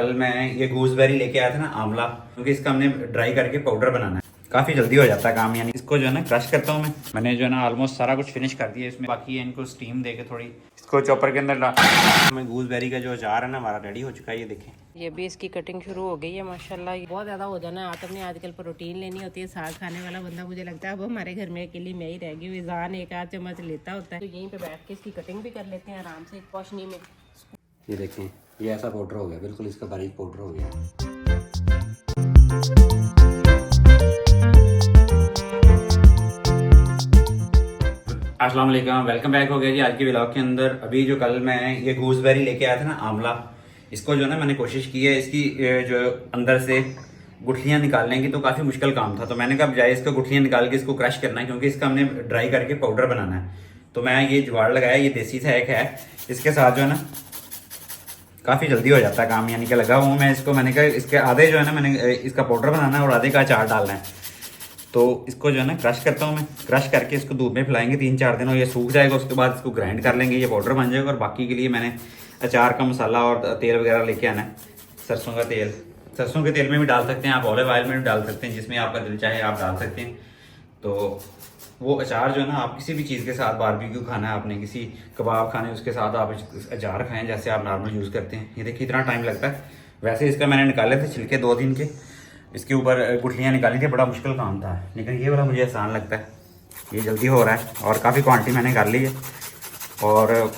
कल मैं ये गूसबेरी लेके आया था ना, आंवला, क्योंकि इसका हमने ड्राई करके पाउडर बनाना है। काफ़ी जल्दी हो जाता है काम। यानी इसको जो है ना क्रश करता हूँ मैंने जो है ना ऑलमोस्ट सारा कुछ फिनिश कर दिया इसमें। बाकी है इनको स्टीम दे के थोड़ी इसको चॉपर के अंदर डाल। मैं गूसबेरी का जो अचार है ना हमारा रेडी हो चुका है, ये देखें। ये भी इसकी कटिंग शुरू हो गई है माशाल्लाह। बहुत ज़्यादा हो जाना है। आपने आजकल प्रोटीन लेनी होती है, साग खाने वाला बंदा मुझे लगता है अब हमारे घर में अकेली मैं ही रह गई हुई। जान एक आध चम्मच लेता होता है, तो यहीं पे बैठ के इसकी कटिंग भी कर लेते हैं आराम से पोशनी में। ये देखें, ये ऐसा पाउडर हो गया, बिल्कुल इसका बारीक पाउडर हो गया। अस्सलाम वालेकुम, वेलकम बैक हो गया जी आज के व्लॉग के अंदर। अभी जो कल मैं ये गूसबेरी लेके आया था ना, आंवला, इसको जो है ना मैंने कोशिश की है इसकी जो अंदर से गुठलियाँ निकालने की, तो काफ़ी मुश्किल काम था। तो मैंने कहा बजाय इसको गुठलियाँ निकाल के इसको क्रश करना है, क्योंकि इसका हमने ड्राई करके पाउडर बनाना है। तो मैं ये जुगाड़ लगाया, ये देसी सा एक है, इसके साथ जो है ना काफ़ी जल्दी हो जाता है काम। यानी कि लगा हूँ मैं इसको, मैंने कहा इसके आधे जो है ना मैंने इसका पाउडर बनाना है और आधे का अचार डालना है। तो इसको जो है ना क्रश करता हूँ मैं, क्रश करके इसको धूप में फैलाएंगे 3-4 दिन और ये सूख जाएगा। उसके बाद इसको ग्राइंड कर लेंगे, ये पाउडर बन जाएगा। और बाकी के लिए मैंने अचार का मसाला और तेल वगैरह लेके आना है। सरसों का तेल, सरसों के तेल में भी डाल सकते हैं आप, ऑलिव ऑयल में भी डाल सकते हैं, जिसमें आपका दिल चाहे आप डाल सकते हैं। तो वो अचार जो है ना आप किसी भी चीज़ के साथ, बारबेक्यू खाना है आपने, किसी कबाब खाने, उसके साथ आप अचार खाएं जैसे आप नॉर्मल यूज़ करते हैं। ये देखिए इतना टाइम लगता है। वैसे इसका मैंने निकाले थे छिलके 2 दिन के, इसके ऊपर गुठलियाँ निकाली थी, बड़ा मुश्किल काम था। लेकिन ये वाला मुझे आसान लगता है, ये जल्दी हो रहा है और काफ़ी क्वांटिटी मैंने कर ली है। और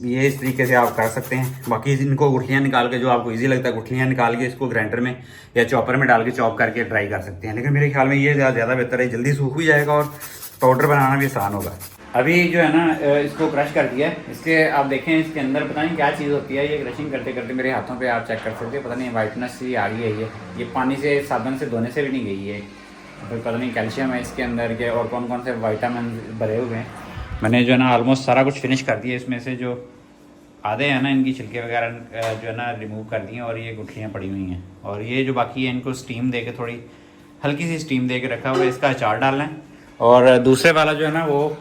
ये इस तरीके से आप कर सकते हैं। बाकी इनको गुठलियाँ निकाल के, जो आपको इजी लगता है, गुठलियाँ निकाल के इसको ग्राइंडर में या चॉपर में डाल के चॉप करके ट्राई कर सकते हैं। लेकिन मेरे ख्याल में ये ज़्यादा बेहतर है, जल्दी सूख भी जाएगा और पाउडर बनाना भी आसान होगा। अभी जो है ना इसको क्रश कर दिया है। इसके आप देखें इसके अंदर पता नहीं क्या चीज़ होती है। ये क्रशिंग करते करते मेरे हाथों पे आप चेक कर सकते हैं, पता नहीं वाइटनेस सी आ रही है। ये पानी से, साबुन से धोने से भी नहीं गई है। फिर पता नहीं कैल्शियम है इसके अंदर के और कौन कौन से विटामिन भरे हुए हैं। मैंने जो है ना ऑलमोस्ट सारा कुछ फिनिश कर दिया। इसमें से जो आधे हैं ना इनकी छिलके वगैरह जो है ना रिमूव कर दिए और ये गुठलियाँ पड़ी हुई हैं। और ये जो बाकी है इनको स्टीम दे के, थोड़ी हल्की सी स्टीम दे के रखा हुआ है। इसका अचार डालना है। और दूसरे वाला जो है ना वो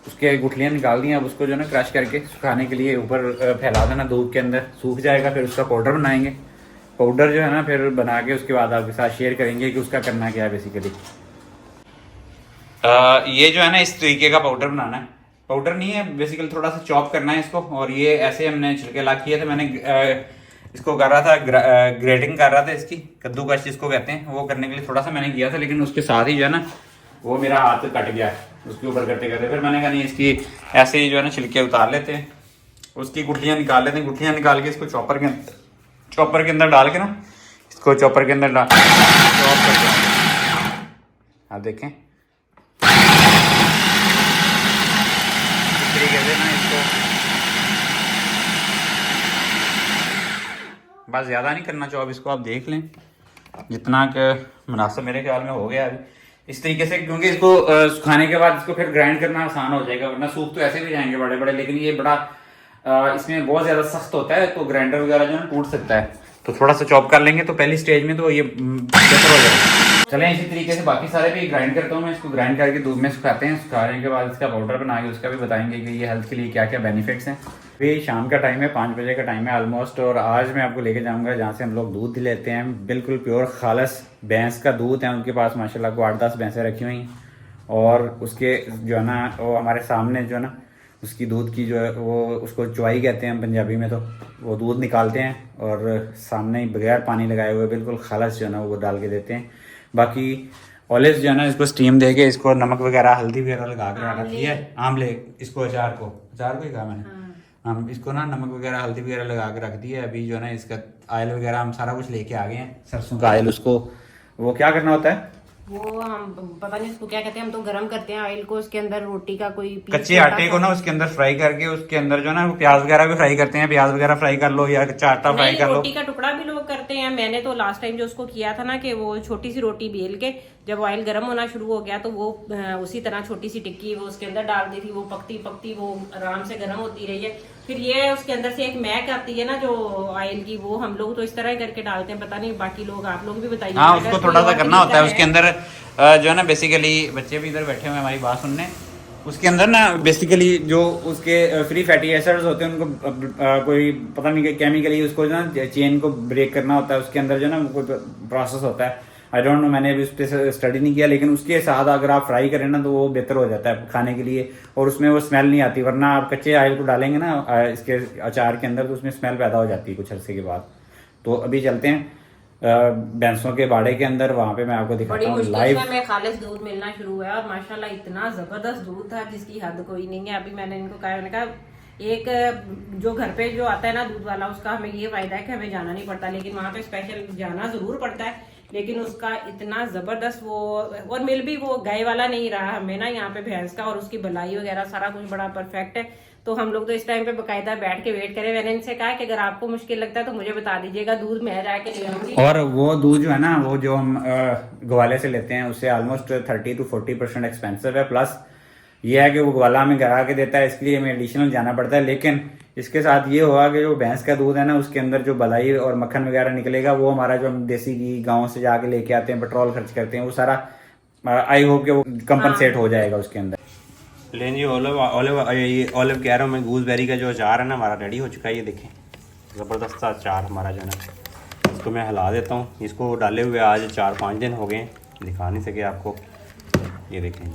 उसके गुठलियाँ निकाल दी। अब उसको जो है ना क्रश करके सुखाने के लिए ऊपर फैला देना धूप के अंदर, सूख जाएगा। फिर उसका पाउडर बनाएंगे। पाउडर जो है ना फिर बना के उसके बाद आपके साथ शेयर करेंगे कि उसका करना क्या है बेसिकली। ये जो है ना इस तरीके का पाउडर बनाना है। पाउडर नहीं है बेसिकली, थोड़ा सा चॉप करना है इसको। और ये ऐसे हमने छिलके ला किए थे। मैंने इसको कर रहा था, ग्रेटिंग कर रहा था इसकी, कद्दूकश जिसको कहते हैं, वो करने के लिए थोड़ा सा मैंने किया था। लेकिन उसके साथ ही जो है ना वो मेरा हाथ कट गया उसके ऊपर करते करते। फिर मैंने कहा नहीं, इसकी ऐसे ही जो है ना छिलके उतार लेते हैं, उसकी गुठलियाँ निकाल लेते हैं। गुठलियाँ निकाल के इसको चॉपर के अंदर डाल के ना, इसको चॉपर के अंदर डाल चॉप करते हैं। आप देखें इस तरीके से ना इसको, बस ज़्यादा नहीं करना चॉप इसको, आप देख लें जितना कि मुनासिब मेरे ख्याल में हो गया अभी इस तरीके से। क्योंकि इसको सुखाने के बाद इसको फिर ग्राइंड करना आसान हो जाएगा, वरना सूख तो ऐसे भी जाएंगे बड़े बड़े। लेकिन ये बड़ा इसमें बहुत ज़्यादा सख्त होता है, तो ग्राइंडर वगैरह जो है टूट सकता है। तो थोड़ा सा चॉप कर लेंगे तो पहली स्टेज में तो ये बेहतर हो जाएगा। चलें इसी तरीके से बाकी सारे भी ग्राइंड करता हूँ मैं। इसको ग्राइंड करके धूप में सुखाते हैं। सुखाने के बाद इसका पाउडर बना के उसका भी बताएंगे कि ये हेल्थ के लिए क्या क्या बेनिफिट्स हैं। अभी शाम का टाइम है, 5 बजे का टाइम है ऑलमोस्ट। और आज मैं आपको लेके जाऊंगा जहाँ से हम लोग दूध लेते हैं, बिल्कुल प्योर खालस भैंस का दूध है उनके पास माशाल्लाह को 8-10 भैंसें रखी हुई हैं। और उसके जो है ना वो हमारे सामने जो है ना उसकी दूध की जो है वो उसको चुवाई कहते हैं पंजाबी में। तो वो दूध निकालते हैं और सामने ही बगैर पानी लगाए हुए बिल्कुल खालस जो है ना वो डाल के देते हैं। बाकी ऑलिव जो है ना इसको स्टीम दे के, इसको नमक वगैरह हल्दी वगैरह लगा कर रखी है। आमले, इसको अचार को ही कहा मैंने। हम इसको ना नमक वगैरह हल्दी वगैरह लगा के रख दिया है। अभी जो है ना इसका ऑयल वगैरह हम सारा कुछ लेके आ गए हैं, सरसों का ऑयल। उसको वो क्या करना होता है, वो हम पता नहीं उसको क्या कहते हैं, हम तो गरम करते हैं ऑयल को। उसके अंदर रोटी का कोई कच्चे आटे को ना उसके अंदर फ्राई करके, उसके अंदर जो है ना वो प्याज वगैरह भी फ्राई करते हैं। प्याज वगैरह फ्राई कर लो या कच्चा आटा फ्राई कर लो। रोटी का टुकड़ा भी लोग करते हैं। मैंने तो लास्ट टाइम जो उसको किया था ना कि वो छोटी सी रोटी बेल के जब ऑयल गर्म होना शुरू हो गया तो वो उसी तरह छोटी सी टिक्की वो उसके अंदर डाल दी थी। वो पकती पकती वो आराम से गर्म होती रही है। फिर ये उसके अंदर से एक महक आती है ना जो ऑयल की, वो हम लोग तो इस तरह ही करके डालते हैं। पता नहीं बाकी लोग, आप लोग भी बताइए। हाँ, उसको थोड़ा सा करना होता है उसके अंदर जो है ना बेसिकली। बच्चे भी इधर बैठे हुए हमारी बात सुनने, उसके अंदर ना बेसिकली जो उसके फ्री फैटी एसिड्स होते हैं उनको कोई पता नहीं केमिकली उसको जो ना चेन को ब्रेक करना होता है, उसके अंदर जो ना कोई प्रोसेस होता है। आई डोंट नो, मैंने अभी उस पर स्टडी नहीं किया, लेकिन उसके साथ अगर आप फ्राई करें ना तो वो बेहतर हो जाता है खाने के लिए, और उसमें वो स्मेल नहीं आती। वरना आप कच्चे ऑयल को डालेंगे ना इसके अचार के अंदर तो उसमें स्मेल पैदा हो जाती है कुछ अरसे के बाद। तो अभी चलते हैं भैंसों के बाड़े के अंदर, वहां पे मैं आपको दिखाता हूँ लाइव। में खालिस दूध मिलना शुरू हुआ है और माशाल्लाह इतना जबरदस्त दूध था जिसकी हद कोई नहीं है। अभी मैंने इनको कहा, मैंने कहा एक जो घर पे जो आता है ना दूध वाला, उसका हमें ये फायदा है कि हमें जाना नहीं पड़ता, लेकिन वहाँ पे स्पेशल जाना जरूर पड़ता है, लेकिन उसका इतना जबरदस्त वो, और मिल भी वो गाय वाला नहीं रहा हमें ना यहाँ पे भैंस का, और उसकी भलाई वगैरह सारा कुछ बड़ा परफेक्ट है। तो हम लोग तो इस टाइम पे बकायदा बैठ के वेट करें। मैंने इनसे कहा कि अगर आपको मुश्किल लगता है तो मुझे बता दीजिएगा, दूध मैं जाके ले आऊंगी। और वो दूध जो है ना, वो जो हम ग्वाले से लेते हैं उससे ऑलमोस्ट 30 to 40% एक्सपेंसिव है। प्लस ये है कि वो ग्वाला हमें गरा के देता है, इसके लिए हमें एडिशनल जाना पड़ता है। लेकिन इसके साथ ये होगा कि जो भैंस का दूध है ना, उसके अंदर जो बलाई और मक्खन वगैरह निकलेगा, वो हमारा जो हम देसी घी गाँव से जाके लेके आते हैं, पेट्रोल खर्च करते हैं, वो सारा आई होप कि वो कंपनसेट हो जाएगा उसके अंदर। लें जी, ऑलिव कह रहा हूँ मैं, गूसबेरी का जो अचार है ना हमारा रेडी हो चुका है। ये देखें ज़बरदस्त सा अचार हमारा जो है ना, इसको मैं हिला देता हूँ। इसको डाले हुए आज 4-5 दिन हो गए, दिखा नहीं सके आपको। ये देखें,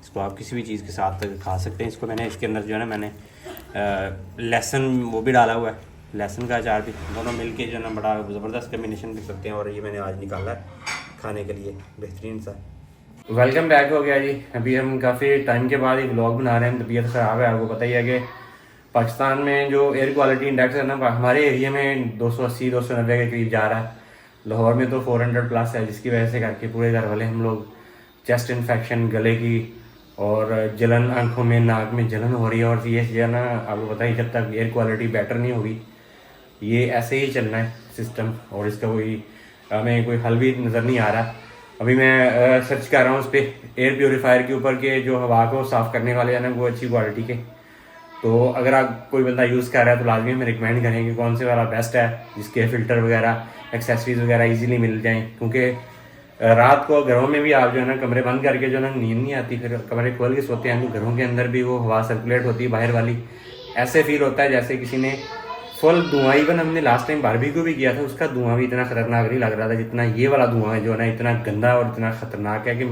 इसको आप किसी भी चीज़ के साथ खा सकते हैं। इसको मैंने इसके अंदर जो है ना, मैंने लहसुन वो भी डाला हुआ है, लहसुन का अचार भी, दोनों मिल के जो है ना बड़ा ज़बरदस्त कम्बिनेशन कर सकते हैं। और ये मैंने आज निकाला है खाने के लिए बेहतरीन सा। वेलकम बैक हो गया जी। अभी हम काफ़ी टाइम के बाद ही व्लॉग बना रहे हैं। तबीयत ख़राब है, आपको पता ही है कि पाकिस्तान में जो एयर क्वालिटी इंडेक्स है ना, हमारे एरिया में 280-290 के करीब जा रहा है। लाहौर में तो 400 प्लस है, जिसकी वजह से करके पूरे घर वाले हम लोग चेस्ट इन्फेक्शन, गले की और जलन, आंखों में नाक में जलन हो रही है। और ये जो है ना, आपको पता ही, जब तक एयर क्वालिटी बेटर नहीं होगी ये ऐसे ही चलना है सिस्टम, और इसका कोई हमें कोई हल भी नज़र नहीं आ रहा। अभी मैं सर्च कर रहा हूँ उस पर एयर प्योरीफायर के ऊपर के जो हवा को साफ़ करने वाले हैं ना, वो अच्छी क्वालिटी के। तो अगर आप कोई बंदा यूज़ कर रहा है तो लाजमी हमें रिकमेंड करें कि कौन से वाला बेस्ट है, जिसके फ़िल्टर वगैरह, एक्सेसरीज वगैरह इजीली मिल जाएं। क्योंकि रात को घरों में भी आप जो है ना कमरे बंद करके जो है ना नींद नहीं आती, फिर कमरे खोल के सोते हैं तो घरों के अंदर भी वो हवा सर्कुलेट होती है बाहर वाली। ऐसे फील होता है जैसे किसी ने फुल धुआं, इवन हमने लास्ट टाइम बारबेक्यू भी किया था, उसका धुआं भी इतना खतरनाक नहीं लग रहा था जितना ये वाला धुआं है जो है ना, इतना गंदा और इतना खतरनाक है कि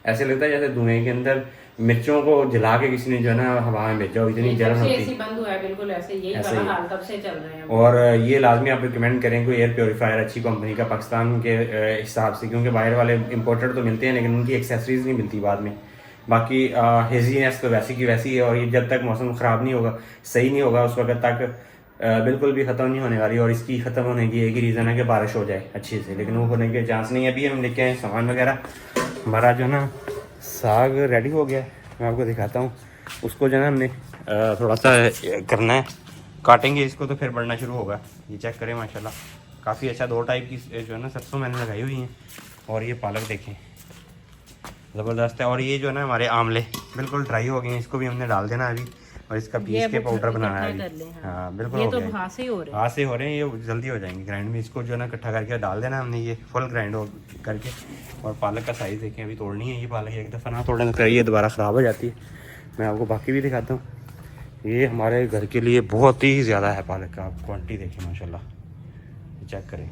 ऐसे लगता है जैसे धुएं के अंदर मिर्चों को जला के किसी ने जो है ना हवा में भेजा हो, इतनी जलन होती है। बंद हुआ है बिल्कुल ऐसे, यही वाला हाल तब से चल रहे हैं। और ये लाजमी आप रिकमेंड करें कोई एयर प्योरीफायर अच्छी कंपनी का पाकिस्तान के हिसाब से, क्योंकि बाहर वाले इम्पोर्टेड तो मिलते हैं लेकिन उनकी एक्सेसरीज नहीं मिलती बाद में। बाकी हेजीनेस तो वैसी की वैसी है, और ये जब तक मौसम ख़राब नहीं होगा, सही नहीं होगा, उस वक्त तक बिल्कुल भी ख़त्म नहीं होने वाली। और इसकी ख़त्म होने की एक ही रीज़न है कि बारिश हो जाए अच्छे से, लेकिन वो होने के चांस नहीं है। अभी हम लेके आए सामान वगैरह, हमारा जो है ना साग रेडी हो गया है, मैं आपको दिखाता हूँ। उसको जो है ना हमने थोड़ा सा करना है, काटेंगे इसको तो फिर बढ़ना शुरू होगा। ये चेक करें माशाल्लाह, काफ़ी अच्छा 2 टाइप की जो है ना सरसों मैंने लगाई हुई हैं। और ये पालक देखें ज़बरदस्त है। और ये जो है ना हमारे आमले बिल्कुल ड्राई हो गए हैं, इसको भी हमने डाल देना अभी, और इसका पीस के पाउडर बनाना है अभी। हाँ बिल्कुल, ये तो हाथ से हो रहे हैं, हाथ से हो रहे हैं, ये जल्दी हो जाएंगे ग्राइंड में। इसको जो है ना इकट्ठा करके डाल देना हमने, ये फुल ग्राइंड हो करके। और पालक का साइज़ देखें, अभी तोड़नी है ये पालक, एक दफ़ा ना तोड़ने तो ये दोबारा ख़राब हो जाती है। मैं आपको बाकी भी दिखाता हूँ। ये हमारे घर के लिए बहुत ही ज़्यादा है पालक का, आप क्वान्टिटी देखें माशाल्लाह, चेक करें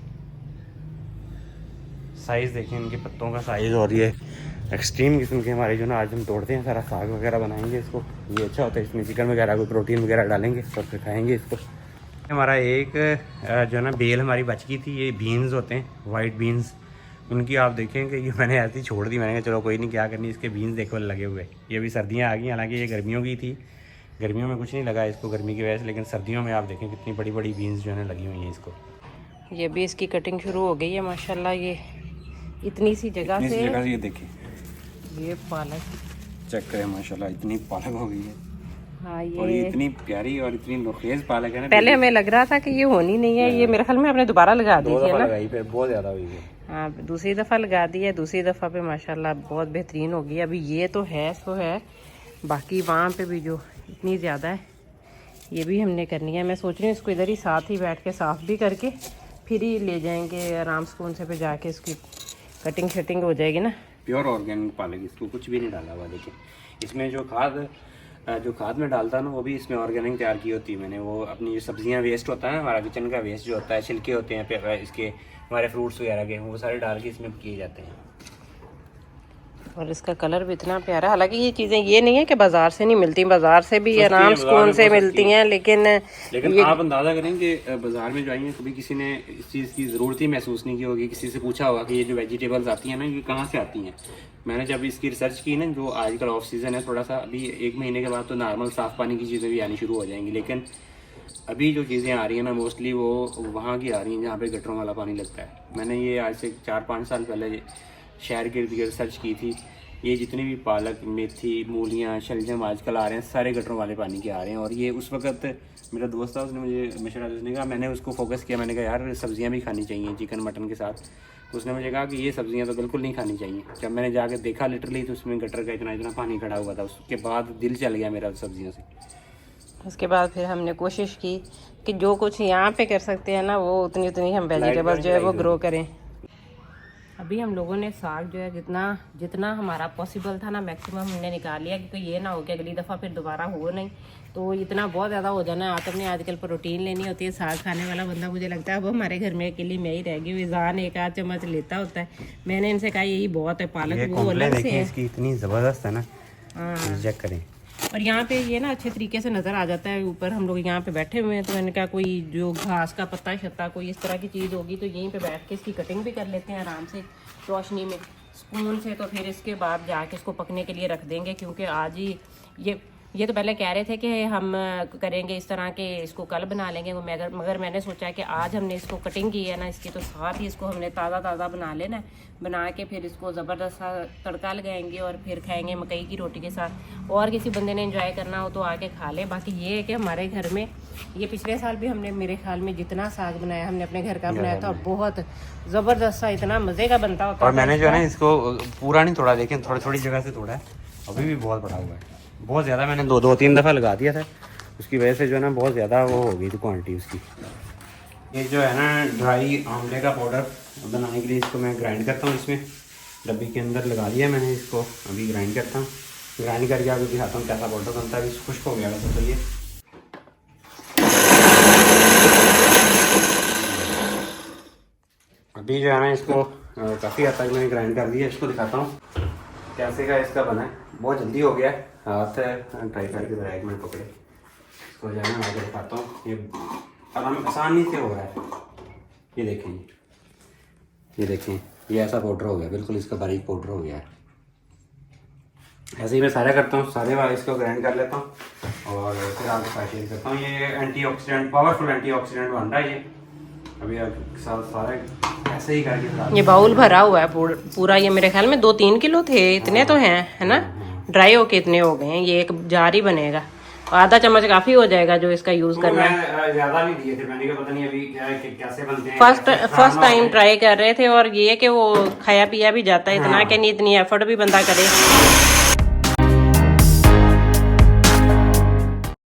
साइज़ देखें इनके पत्तों का साइज़। और ये एक्सट्रीम किस्म के हमारे जो ना आज हम तोड़ते हैं, सारा साग वगैरह बनाएंगे इसको। ये अच्छा होता है, इसमें चिकन वगैरह कोई प्रोटीन वगैरह डालेंगे और फिर खाएंगे इसको। हमारा एक जो है ना बेल हमारी बच गई थी, ये बीन्स होते हैं वाइट बीन्स, उनकी आप देखें कि ये मैंने ऐसी छोड़ दी। मैंने कहा चलो कोई नहीं, क्या करनी, इसके बीन्स देखो लगे हुए। ये भी सर्दियाँ आ गई, हालांकि ये गर्मियों की थी, गर्मियों में कुछ नहीं लगा इसको गर्मी की वजह से, लेकिन सर्दियों में आप देखें कितनी बड़ी बड़ी बीन्स जो है लगी हुई हैं इसको। ये भी इसकी कटिंग शुरू हो गई है माशाल्लाह। ये इतनी सी जगह से ये देखें, ये पालक चेक करें माशाल्लाह, इतनी पालक हो गई है। हाँ, और ये इतनी प्यारी और इतनी नोखेज पालक है ना। पहले हमें लग रहा था कि ये होनी नहीं है, ये मेरे ख्याल में आपने दोबारा लगा दी थी ना, फिर बहुत ज़्यादा हुई है। हाँ दूसरी दफ़ा लगा दी है, दूसरी दफ़ा पे माशाल्लाह बहुत बेहतरीन हो गई। अभी ये तो है सो है, बाकी वहाँ पे भी जो इतनी ज़्यादा है ये भी हमने करनी है। मैं सोच रही हूँ इसको इधर ही साथ ही बैठ के साफ़ भी करके फिर ही ले जाएंगे आराम सुकून से, पे जाके इसकी कटिंग शटिंग हो जाएगी ना। प्योर ऑर्गेनिक पालक, इसको कुछ भी नहीं डाला हुआ। देखिए इसमें जो खाद में डालता ना वो भी इसमें ऑर्गेनिक तैयार की होती है मैंने। वो अपनी जो सब्जियां वेस्ट होता है ना, हमारा किचन का वेस्ट जो होता है, छिलके होते हैं इसके, हमारे फ्रूट्स वगैरह के, वो सारे डाल के इसमें किए जाते हैं। और इसका कलर भी इतना प्यारा। हालांकि ये चीज़ें ये नहीं है कि बाजार से नहीं मिलती, बाजार से भी आराम सुकून से मिलती हैं, लेकिन आप अंदाज़ा करें कि बाजार में जो आई हैं, कभी किसी ने इस चीज़ की ज़रूरत ही महसूस नहीं की होगी, किसी से पूछा होगा कि ये जो वेजिटेबल्स आती हैं ना, ये कहाँ से आती हैं। मैंने जब इसकी रिसर्च की ना, जो आजकल ऑफ सीज़न है थोड़ा सा, अभी 1 महीने के बाद तो नॉर्मल साफ़ पानी की चीज़ें भी आनी शुरू हो जाएंगी, लेकिन अभी जो चीज़ें आ रही हैं ना, मोस्टली वो वहाँ की आ रही हैं जहाँ पे गटरों वाला पानी लगता है। मैंने ये आज से 4-5 साल पहले शहर के इर्द गिर्द सर्च की थी। ये जितने भी पालक, मेथी, मूलियाँ, शलजम आजकल आ रहे हैं, सारे गटरों वाले पानी के आ रहे हैं। और ये उस वक्त मेरा दोस्त था, उसने मुझे मशवरा, उसने कहा, मैंने उसको फोकस किया, मैंने कहा यार सब्जियां भी खानी चाहिए चिकन मटन के साथ। उसने मुझे कहा कि ये सब्जियां तो बिल्कुल नहीं खानी चाहिए। जब मैंने जाके देखा लिटरली, तो उसमें गटर का इतना पानी खड़ा हुआ था। उसके बाद दिल चल गया मेरा सब्जियों से। उसके बाद फिर हमने कोशिश की कि जो कुछ यहाँ पे कर सकते हैं ना, वो उतनी हम वेजिटेबल जो है वो ग्रो करें। अभी हम लोगों ने साग जो है जितना हमारा पॉसिबल था ना, मैक्सिमम हमने निकाल लिया, क्योंकि ये ना हो कि अगली दफ़ा फिर दोबारा हो नहीं, तो इतना बहुत ज़्यादा हो जाना है। आपने आजकल प्रोटीन लेनी होती है, साग खाने वाला बंदा मुझे लगता है अब हमारे घर में अकेली मैं ही रह गई, विजान 1 आध चम्मच लेता होता है। मैंने इनसे कहा यही बहुत है, पालक वो अलग से है। इसकी इतनी ज़बरदस्त है ना, हाँ चेक करें। और यहाँ पे ये ना अच्छे तरीके से नज़र आ जाता है ऊपर। हम लोग यहाँ पे बैठे हुए हैं, तो मैंने कहा कोई जो घास का पत्ता शत्ता कोई इस तरह की चीज़ होगी तो यहीं पे बैठ के इसकी कटिंग भी कर लेते हैं आराम से रोशनी में स्पून से। तो फिर इसके बाद जाके इसको पकने के लिए रख देंगे, क्योंकि आज ही ये तो पहले कह रहे थे कि हम करेंगे इस तरह के, इसको कल बना लेंगे, मगर मैंने सोचा कि आज हमने इसको कटिंग की है ना इसकी, तो साथ ही इसको हमने ताज़ा बना लेना है। बना के फिर इसको ज़बरदस्त सा तड़का लगाएंगे और फिर खाएंगे मकई की रोटी के साथ। और किसी बंदे ने एंजॉय करना हो तो आके खा ले। बाकी ये है कि हमारे घर में ये पिछले साल भी हमने, मेरे ख्याल में जितना साग बनाया हमने अपने घर का बनाया था, और बहुत ज़बरदस्त सा इतना मज़े का बनता होता है। और मैंने जो है ना इसको पूरा नहीं तोड़ा, लेकिन थोड़ी जगह से तोड़ा है, अभी भी बहुत बड़ा हुआ है। बहुत ज़्यादा मैंने 2-3 दफ़ा लगा दिया था, उसकी वजह से जो है ना बहुत ज़्यादा वो हो गई थी क्वांटिटी उसकी। ये जो है ना ड्राई आमले का पाउडर बनाने के लिए इसको मैं ग्राइंड करता हूँ, इसमें डब्बी के अंदर लगा दिया मैंने इसको, अभी ग्राइंड करता हूँ। ग्राइंड करके आपको दिखाता हूँ कैसा पाउडर बनता है। अभी खुश्क हो गया वैसे तो ये। अभी जो है ना इसको काफ़ी हद तक मैंने ग्राइंड कर दिया, इसको दिखाता हूँ कैसे का इसका बना है। बहुत जल्दी हो गया है, हाथ ट्राई करके ज़रा 1 मिनट पकड़े, इसको जो है ना आगे दिखाता हूँ। ये आसानी से हो रहा है, ये देखें, ये ऐसा पाउडर हो गया, बिल्कुल इसका बारीक पाउडर हो गया है। ऐसे ही मैं सारा करता हूँ, सारे बार इसको ग्राइंड कर लेता हूँ और फिर आगे फेशियल करता हूँ। ये एंटीऑक्सीडेंट, पावरफुल एंटीऑक्सीडेंट बन रहा है ये। अभी सारा ऐसे ही करके, ये बाउल भरा हुआ है पूरा। ये मेरे ख्याल में 2-3 किलो थे, इतने तो हैं, है ना। ड्राई होके इतने हो गए हैं, ये 1 जार ही बनेगा। आधा चम्मच काफी हो जाएगा जो इसका यूज करना है। ज्यादा नहीं दिए थे मैंने, पता नहीं अभी कैसे बनते हैं। फर्स्ट टाइम ट्राई कर रहे थे, और ये कि वो खाया पिया भी जाता है इतना कि नहीं, इतनी एफर्ट भी बंदा करे।